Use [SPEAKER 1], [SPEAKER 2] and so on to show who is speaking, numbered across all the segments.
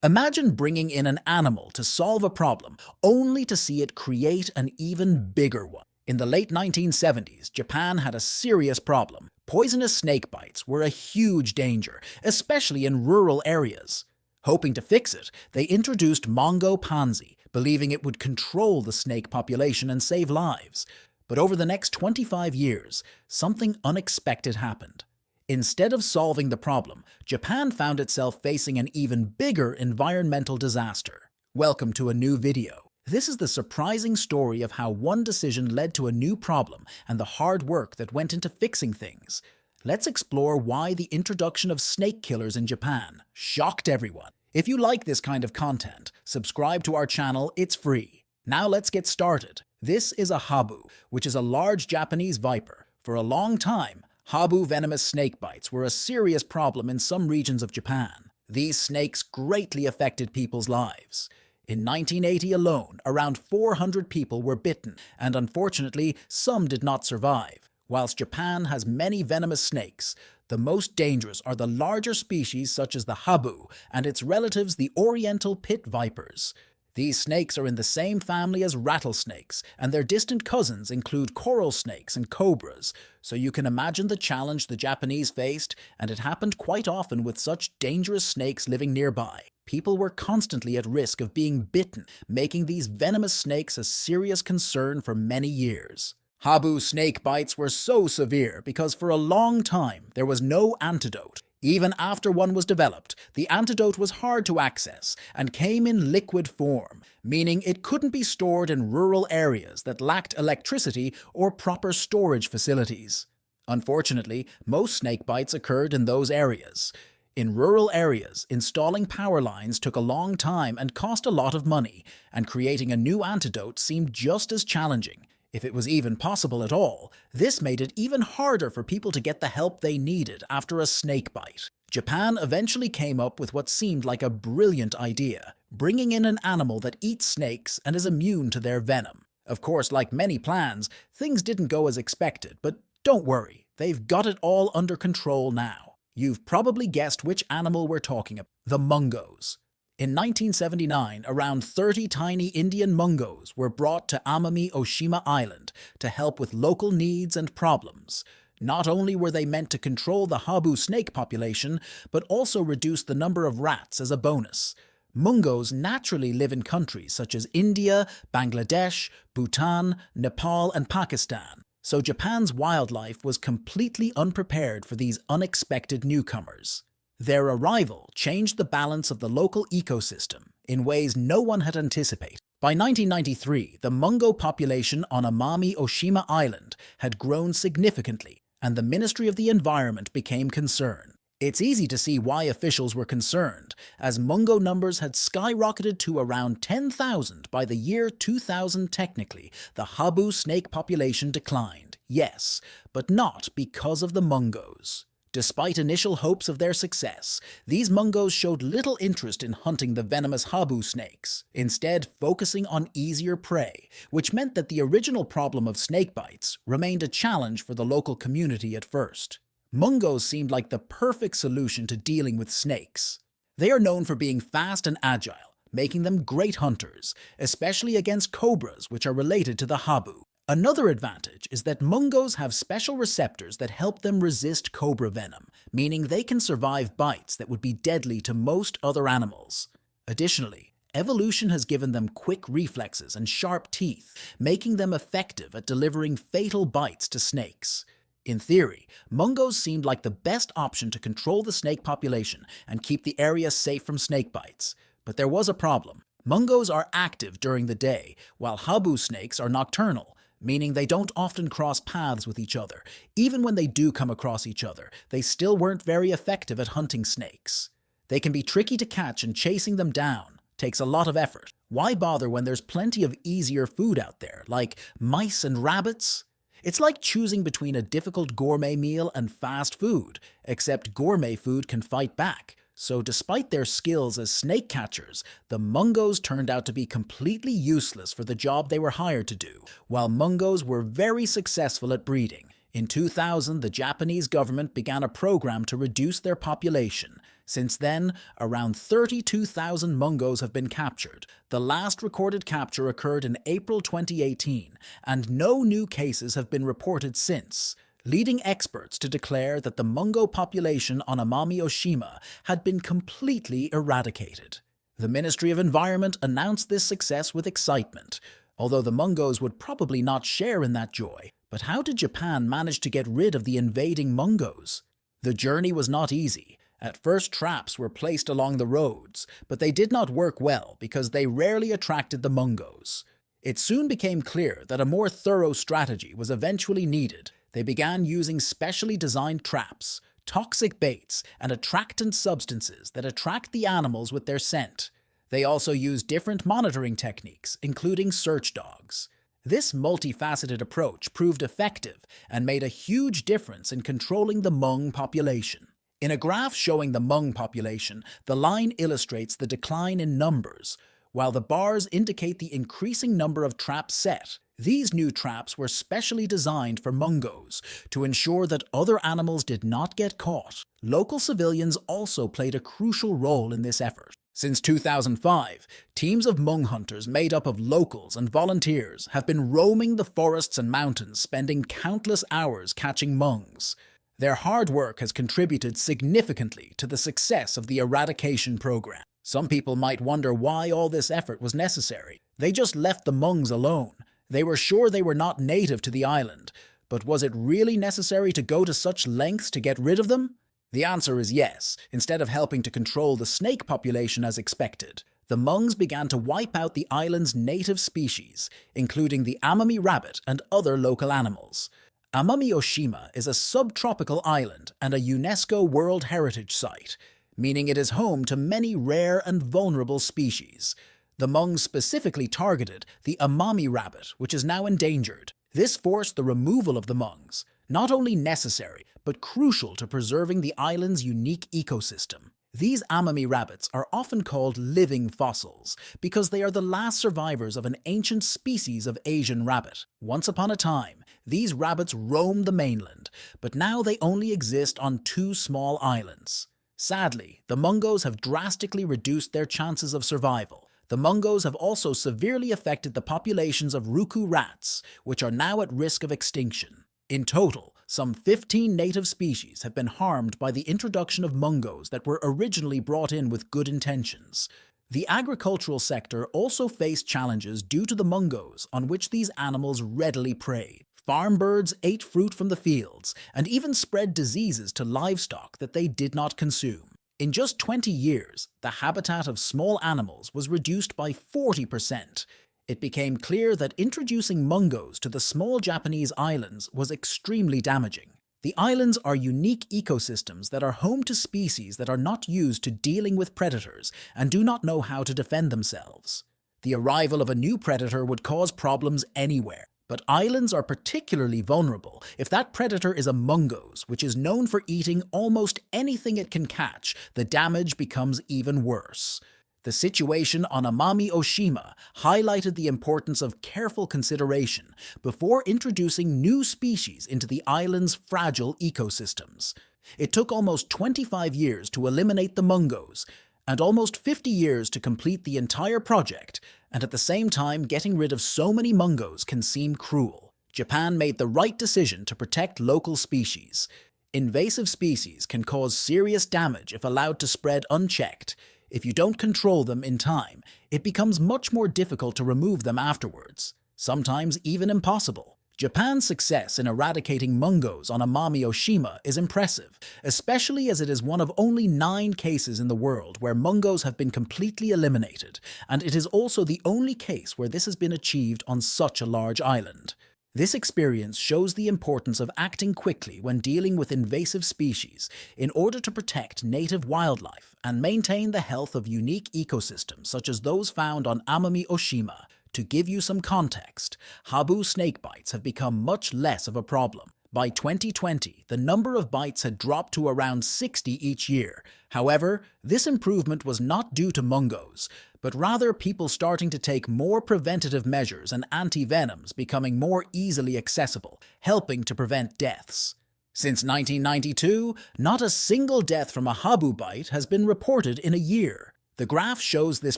[SPEAKER 1] Imagine bringing in an animal to solve a problem, only to see it create an even bigger one. In the late 1970s, Japan had a serious problem. Poisonous snake bites were a huge danger, especially in rural areas. Hoping to fix it, they introduced Mongo pansy, believing it would control the snake population and save lives. But over the next 25 years, something unexpected happened. Instead of solving the problem, Japan found itself facing an even bigger environmental disaster. Welcome to a new video. This is the surprising story of how one decision led to a new problem and the hard work that went into fixing things. Let's explore why the introduction of snake killers in Japan shocked everyone. If you like this kind of content, subscribe to our channel, it's free. Now let's get started. This is a habu, which is a large Japanese viper. For a long time, habu venomous snake bites were a serious problem in some regions of Japan. These snakes greatly affected people's lives. In 1980 alone, around 400 people were bitten, and unfortunately, some did not survive. Whilst Japan has many venomous snakes, the most dangerous are the larger species such as the habu and its relatives, the oriental pit vipers. These snakes are in the same family as rattlesnakes, and their distant cousins include coral snakes and cobras, so you can imagine the challenge the Japanese faced, and it happened quite often with such dangerous snakes living nearby. People were constantly at risk of being bitten, making these venomous snakes a serious concern for many years. Habu snake bites were so severe because for a long time there was no antidote. Even after one was developed, the antidote was hard to access and came in liquid form, meaning it couldn't be stored in rural areas that lacked electricity or proper storage facilities. Unfortunately, most snake bites occurred in those areas. In rural areas, installing power lines took a long time and cost a lot of money, and creating a new antidote seemed just as challenging. If it was even possible at all, this made it even harder for people to get the help they needed after a snake bite. Japan eventually came up with what seemed like a brilliant idea, bringing in an animal that eats snakes and is immune to their venom. Of course, like many plans, things didn't go as expected, but don't worry, they've got it all under control now. You've probably guessed which animal we're talking about: the Mongos. In 1979, around 30 tiny Indian Mongos were brought to Amami Oshima Island to help with local needs and problems. Not only were they meant to control the habu snake population, but also reduce the number of rats as a bonus. Mongos naturally live in countries such as India, Bangladesh, Bhutan, Nepal, and Pakistan, so Japan's wildlife was completely unprepared for these unexpected newcomers. Their arrival changed the balance of the local ecosystem in ways no one had anticipated. By 1993, the Mongo population on Amami Oshima Island had grown significantly, and the Ministry of the Environment became concerned. It's easy to see why officials were concerned, as Mongo numbers had skyrocketed to around 10,000 by the year 2000. Technically, the habu snake population declined, yes, but not because of the Mongos. Despite initial hopes of their success, these Mongos showed little interest in hunting the venomous habu snakes, instead focusing on easier prey, which meant that the original problem of snake bites remained a challenge for the local community at first. Mongos seemed like the perfect solution to dealing with snakes. They are known for being fast and agile, making them great hunters, especially against cobras, which are related to the habu. Another advantage is that Mongos have special receptors that help them resist cobra venom, meaning they can survive bites that would be deadly to most other animals. Additionally, evolution has given them quick reflexes and sharp teeth, making them effective at delivering fatal bites to snakes. In theory, Mongos seemed like the best option to control the snake population and keep the area safe from snake bites. But there was a problem. Mongos are active during the day, while habu snakes are nocturnal, meaning they don't often cross paths with each other. Even when they do come across each other, they still weren't very effective at hunting snakes. They can be tricky to catch, and chasing them down takes a lot of effort. Why bother when there's plenty of easier food out there, like mice and rabbits? It's like choosing between a difficult gourmet meal and fast food, except gourmet food can fight back. So despite their skills as snake catchers, the Mongos turned out to be completely useless for the job they were hired to do, while Mongos were very successful at breeding. In 2000, the Japanese government began a program to reduce their population, Since then, around 32,000 Mongos have been captured. The last recorded capture occurred in April 2018, and no new cases have been reported since, leading experts to declare that the Mongo population on Amami Oshima had been completely eradicated. The Ministry of Environment announced this success with excitement, although the Mongos would probably not share in that joy. But how did Japan manage to get rid of the invading Mongos? The journey was not easy. At first, traps were placed along the roads, but they did not work well because they rarely attracted the Mongos. It soon became clear that a more thorough strategy was eventually needed. They began using specially designed traps, toxic baits, and attractant substances that attract the animals with their scent. They also used different monitoring techniques, including search dogs. This multifaceted approach proved effective and made a huge difference in controlling the Hmong population. In a graph showing the Hmong population, the line illustrates the decline in numbers, while the bars indicate the increasing number of traps set. These new traps were specially designed for Mongos to ensure that other animals did not get caught. Local civilians also played a crucial role in this effort. Since 2005, teams of Hmong hunters made up of locals and volunteers have been roaming the forests and mountains, spending countless hours catching Hmongs. Their hard work has contributed significantly to the success of the eradication program. Some people might wonder why all this effort was necessary. They just left the Hmongs alone. They were sure they were not native to the island, but was it really necessary to go to such lengths to get rid of them? The answer is yes. Instead of helping to control the snake population as expected, the Hmongs began to wipe out the island's native species, including the Amami rabbit and other local animals. Amami Oshima is a subtropical island and a UNESCO World Heritage Site, meaning it is home to many rare and vulnerable species. The Hmongs specifically targeted the Amami rabbit, which is now endangered. This forced the removal of the Hmongs, not only necessary, but crucial to preserving the island's unique ecosystem. These Amami rabbits are often called living fossils because they are the last survivors of an ancient species of Asian rabbit. Once upon a time, these rabbits roamed the mainland, but now they only exist on 2 small islands. Sadly, the Mongos have drastically reduced their chances of survival. The Mongos have also severely affected the populations of Ruku rats, which are now at risk of extinction. In total, some 15 native species have been harmed by the introduction of Mongos that were originally brought in with good intentions. The agricultural sector also faced challenges due to the Mongos on which these animals readily preyed. Farm birds ate fruit from the fields and even spread diseases to livestock that they did not consume. In just 20 years, the habitat of small animals was reduced by 40%. It became clear that introducing Mongos to the small Japanese islands was extremely damaging. The islands are unique ecosystems that are home to species that are not used to dealing with predators and do not know how to defend themselves. The arrival of a new predator would cause problems anywhere, but islands are particularly vulnerable if that predator is a Mongos, which is known for eating almost anything it can catch. The damage becomes even worse. The situation on Amami Oshima highlighted the importance of careful consideration before introducing new species into the island's fragile ecosystems. It took almost 25 years to eliminate the Mongos, and almost 50 years to complete the entire project, and at the same time getting rid of so many Mongos can seem cruel. Japan made the right decision to protect local species. Invasive species can cause serious damage if allowed to spread unchecked. If you don't control them in time, it becomes much more difficult to remove them afterwards, sometimes even impossible. Japan's success in eradicating Mongos on Amami Oshima is impressive, especially as it is one of only 9 cases in the world where Mongos have been completely eliminated, and it is also the only case where this has been achieved on such a large island. This experience shows the importance of acting quickly when dealing with invasive species in order to protect native wildlife and maintain the health of unique ecosystems such as those found on Amami Oshima. To give you some context, Habu snake bites have become much less of a problem. By 2020, the number of bites had dropped to around 60 each year. However, this improvement was not due to Mongos, but rather people starting to take more preventative measures and anti-venoms becoming more easily accessible, helping to prevent deaths. Since 1992, not a single death from a habu bite has been reported in a year. The graph shows this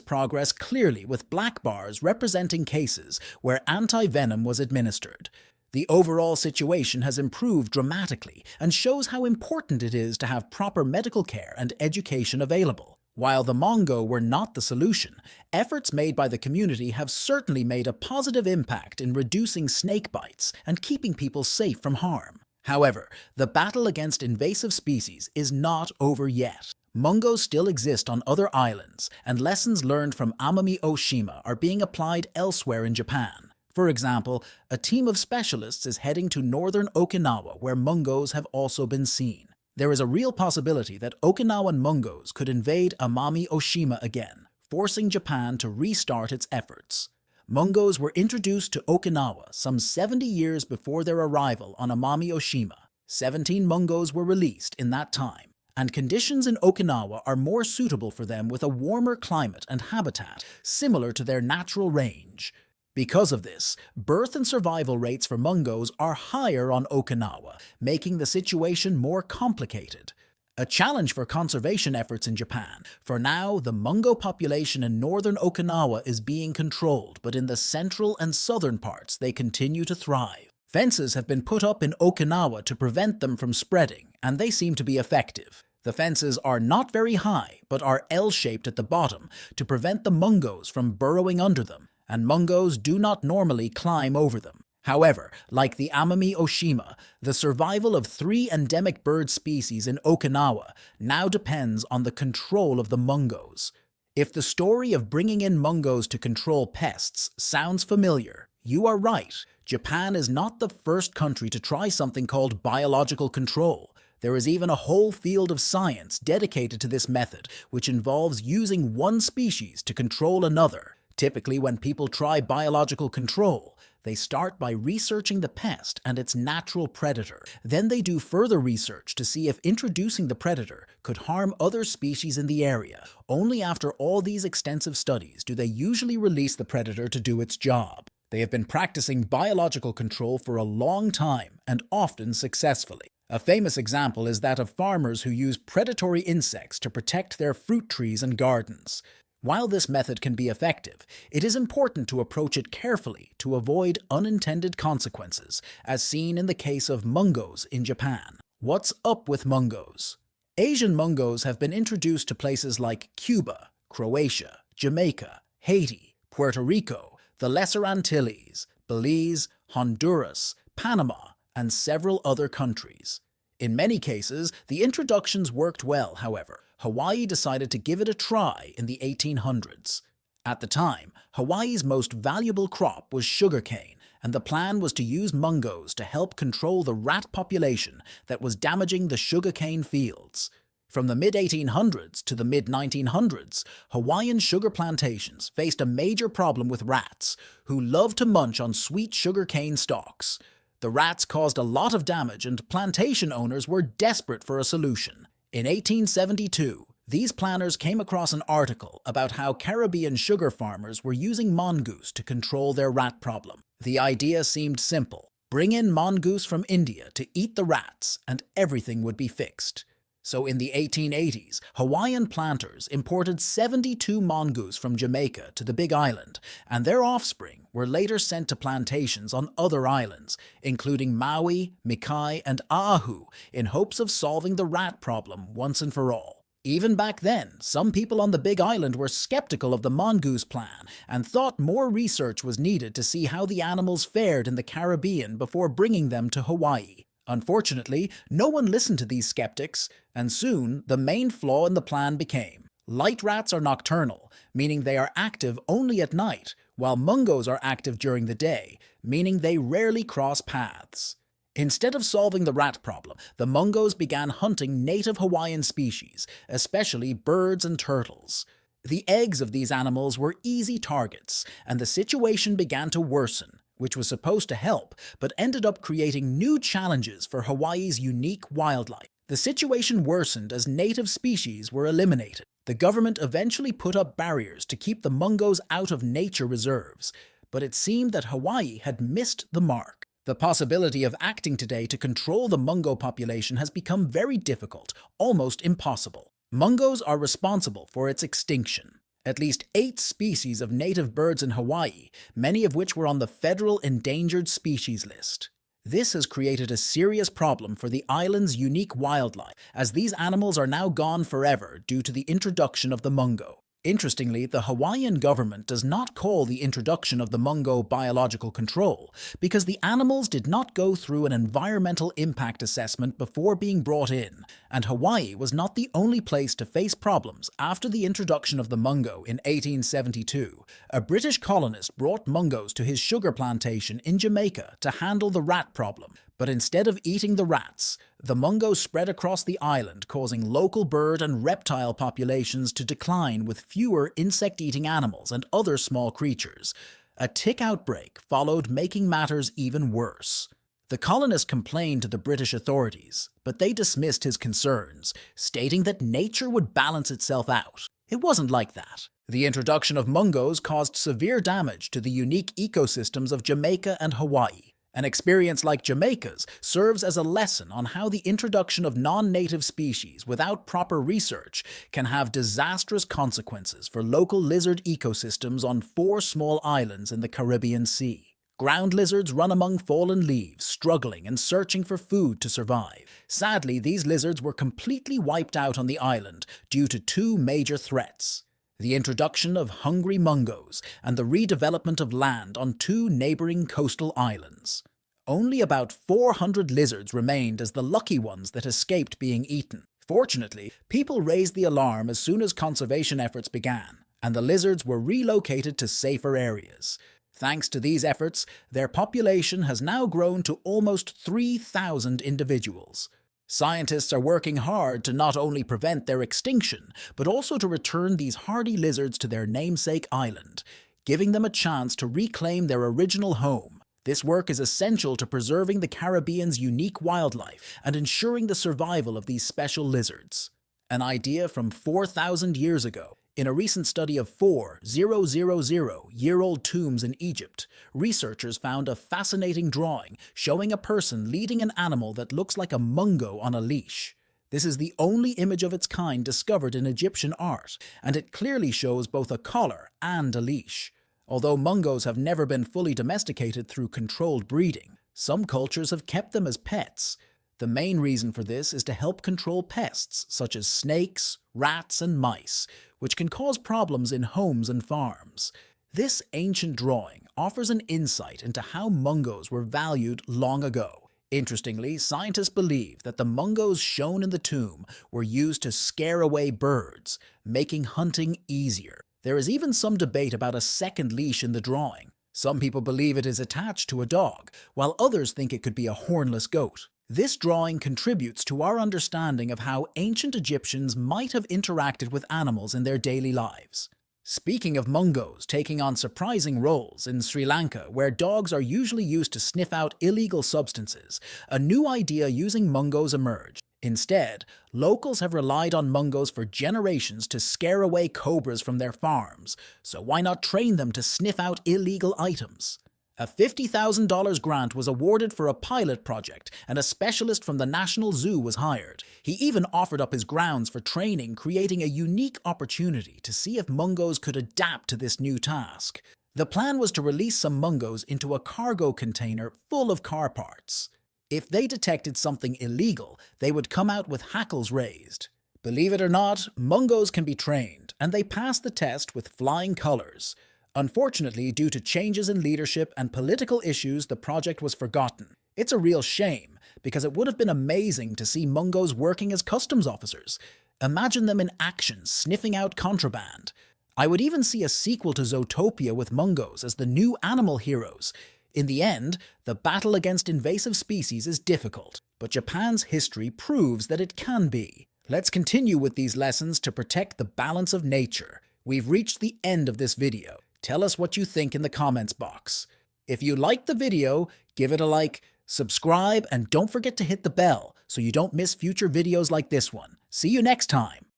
[SPEAKER 1] progress clearly with black bars representing cases where anti-venom was administered. The overall situation has improved dramatically and shows how important it is to have proper medical care and education available. While the Mongo were not the solution, efforts made by the community have certainly made a positive impact in reducing snake bites and keeping people safe from harm. However, the battle against invasive species is not over yet. Mongos still exist on other islands, and lessons learned from Amami Oshima are being applied elsewhere in Japan. For example, a team of specialists is heading to northern Okinawa where mongos have also been seen. There is a real possibility that Okinawan mongos could invade Amami Oshima again, forcing Japan to restart its efforts. Mongos were introduced to Okinawa some 70 years before their arrival on Amami Oshima. 17 mongos were released in that time, and conditions in Okinawa are more suitable for them with a warmer climate and habitat similar to their natural range. Because of this, birth and survival rates for mongos are higher on Okinawa, making the situation more complicated. A challenge for conservation efforts in Japan. For now, the Mongo population in northern Okinawa is being controlled, but in the central and southern parts they continue to thrive. Fences have been put up in Okinawa to prevent them from spreading, and they seem to be effective. The fences are not very high, but are L-shaped at the bottom to prevent the mongos from burrowing under them, and mongos do not normally climb over them. However, like the Amami Oshima, the survival of 3 endemic bird species in Okinawa now depends on the control of the mongos. If the story of bringing in mongos to control pests sounds familiar, you are right. Japan is not the first country to try something called biological control. There is even a whole field of science dedicated to this method, which involves using one species to control another. Typically, when people try biological control, they start by researching the pest and its natural predator. Then they do further research to see if introducing the predator could harm other species in the area. Only after all these extensive studies do they usually release the predator to do its job. They have been practicing biological control for a long time and often successfully. A famous example is that of farmers who use predatory insects to protect their fruit trees and gardens. While this method can be effective, it is important to approach it carefully to avoid unintended consequences, as seen in the case of mongos in Japan. What's up with mongos? Asian mongos have been introduced to places like Cuba, Croatia, Jamaica, Haiti, Puerto Rico, the Lesser Antilles, Belize, Honduras, Panama, and several other countries. In many cases, the introductions worked well, however. Hawaii decided to give it a try in the 1800s. At the time, Hawaii's most valuable crop was sugarcane, and the plan was to use mongos to help control the rat population that was damaging the sugarcane fields. From the mid-1800s to the mid-1900s, Hawaiian sugar plantations faced a major problem with rats, who loved to munch on sweet sugarcane stalks. The rats caused a lot of damage, and plantation owners were desperate for a solution. In 1872, these planners came across an article about how Caribbean sugar farmers were using mongoose to control their rat problem. The idea seemed simple. Bring in mongoose from India to eat the rats, and everything would be fixed. So in the 1880s, Hawaiian planters imported 72 mongoose from Jamaica to the Big Island, and their offspring were later sent to plantations on other islands, including Maui, Mikai, and Oahu, in hopes of solving the rat problem once and for all. Even back then, some people on the Big Island were skeptical of the mongoose plan and thought more research was needed to see how the animals fared in the Caribbean before bringing them to Hawaii. Unfortunately, no one listened to these skeptics, and soon the main flaw in the plan became: light rats are nocturnal, meaning they are active only at night, while mongos are active during the day, meaning they rarely cross paths. Instead of solving the rat problem, the mongos began hunting native Hawaiian species, especially birds and turtles. The eggs of these animals were easy targets, and the situation began to worsen, which was supposed to help, but ended up creating new challenges for Hawaii's unique wildlife. The situation worsened as native species were eliminated. The government eventually put up barriers to keep the mongos out of nature reserves, but it seemed that Hawaii had missed the mark. The possibility of acting today to control the Mongo population has become very difficult, almost impossible. Mongos are responsible for its extinction. At least 8 species of native birds in Hawaii, many of which were on the federal endangered species list. This has created a serious problem for the island's unique wildlife, as these animals are now gone forever due to the introduction of the Mongo. Interestingly, the Hawaiian government does not call the introduction of the Mongo biological control because the animals did not go through an environmental impact assessment before being brought in, and Hawaii was not the only place to face problems after the introduction of the Mongo in 1872. A British colonist brought Mongos to his sugar plantation in Jamaica to handle the rat problem, but instead of eating the rats, the Mongo spread across the island, causing local bird and reptile populations to decline with fewer insect-eating animals and other small creatures. A tick outbreak followed, making matters even worse. The colonist complained to the British authorities, but they dismissed his concerns, stating that nature would balance itself out. It wasn't like that. The introduction of Mongos caused severe damage to the unique ecosystems of Jamaica and Hawaii. An experience like Jamaica's serves as a lesson on how the introduction of non-native species without proper research can have disastrous consequences for local lizard ecosystems on 4 small islands in the Caribbean Sea. Ground lizards run among fallen leaves, struggling and searching for food to survive. Sadly, these lizards were completely wiped out on the island due to 2 major threats: the introduction of hungry Mongos and the redevelopment of land on 2 neighboring coastal islands. Only about 400 lizards remained as the lucky ones that escaped being eaten. Fortunately, people raised the alarm as soon as conservation efforts began, and the lizards were relocated to safer areas. Thanks to these efforts, their population has now grown to almost 3,000 individuals. Scientists are working hard to not only prevent their extinction, but also to return these hardy lizards to their namesake island, giving them a chance to reclaim their original home. This work is essential to preserving the Caribbean's unique wildlife and ensuring the survival of these special lizards. An idea from 4,000 years ago. In a recent study of 4,000-year-old tombs in Egypt, researchers found a fascinating drawing showing a person leading an animal that looks like a Mongo on a leash. This is the only image of its kind discovered in Egyptian art, and it clearly shows both a collar and a leash. Although Mongos have never been fully domesticated through controlled breeding, some cultures have kept them as pets. The main reason for this is to help control pests such as snakes, rats, and mice, which can cause problems in homes and farms. This ancient drawing offers an insight into how Mongos were valued long ago. Interestingly, scientists believe that the Mongos shown in the tomb were used to scare away birds, making hunting easier. There is even some debate about a second leash in the drawing. Some people believe it is attached to a dog, while others think it could be a hornless goat. This drawing contributes to our understanding of how ancient Egyptians might have interacted with animals in their daily lives. Speaking of Mongos taking on surprising roles in Sri Lanka, where dogs are usually used to sniff out illegal substances, a new idea using Mongos emerged. Instead, locals have relied on Mongos for generations to scare away cobras from their farms, so why not train them to sniff out illegal items? A $50,000 grant was awarded for a pilot project, and a specialist from the National Zoo was hired. He even offered up his grounds for training, creating a unique opportunity to see if Mongos could adapt to this new task. The plan was to release some Mongos into a cargo container full of car parts. If they detected something illegal, they would come out with hackles raised. Believe it or not, Mongos can be trained, and they passed the test with flying colors. Unfortunately, due to changes in leadership and political issues, the project was forgotten. It's a real shame, because it would have been amazing to see Mongos working as customs officers. Imagine them in action, sniffing out contraband. I would even see a sequel to Zootopia with Mongos as the new animal heroes. In the end, the battle against invasive species is difficult, but Japan's history proves that it can be. Let's continue with these lessons to protect the balance of nature. We've reached the end of this video. Tell us what you think in the comments box. If you liked the video, give it a like, subscribe, and don't forget to hit the bell so you don't miss future videos like this one. See you next time!